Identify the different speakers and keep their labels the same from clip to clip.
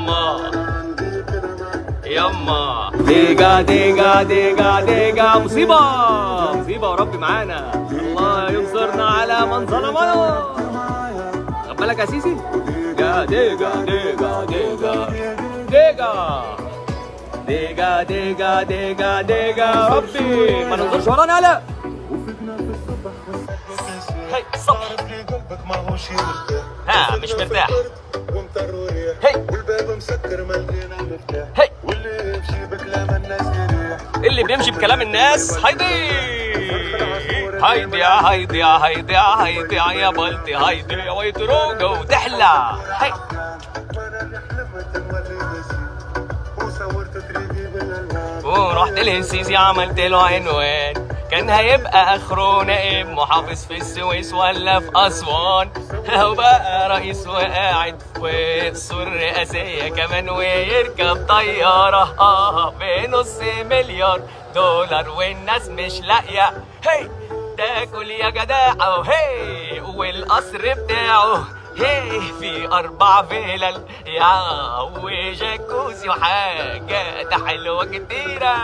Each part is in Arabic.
Speaker 1: يما يما ديجا ديجا ديجا ديجا مصيبة مصيبة ورب معانا، الله ينصرنا على من ظلمنا. خد بالك يا سيسي. ديجا ديجا ديجا ديجا ديجا ديجا ديجا ديجا ربي ما ننظرش ورانا. لا هي الصبح. ها مش مرتاح. هي هي اللي بيمشي بكلام الناس هيضيع. هيدي يا هيدي يا هيدي يا هيدي يا بلدي هيدي يا ويتروجة وتحلى. هي ورحت للسيسي عملت له عنوان، كان هيبقى اخره نائب محافظ في السويس ولا في اسوان، هو بقى رئيس وقاعد في الصورة الرئاسية كمان ويركب طيارة بنص مليار دولار والناس مش لاقية هي تاكل يا جداعة. وهي والقصر بتاعه هي في 4 فيلل يا وجاكوزي وحاجات حلوة كتيرة.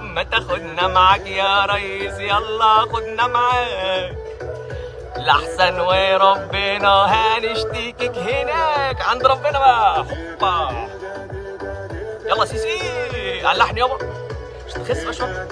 Speaker 1: ما تاخدنا معاك يا ريس، يلا خدنا معاك لحسن وربنا هنشتكيك هناك عند ربنا بقى. هوبا يلا سيسي على اللحن يابا مش تخس بقى شوية.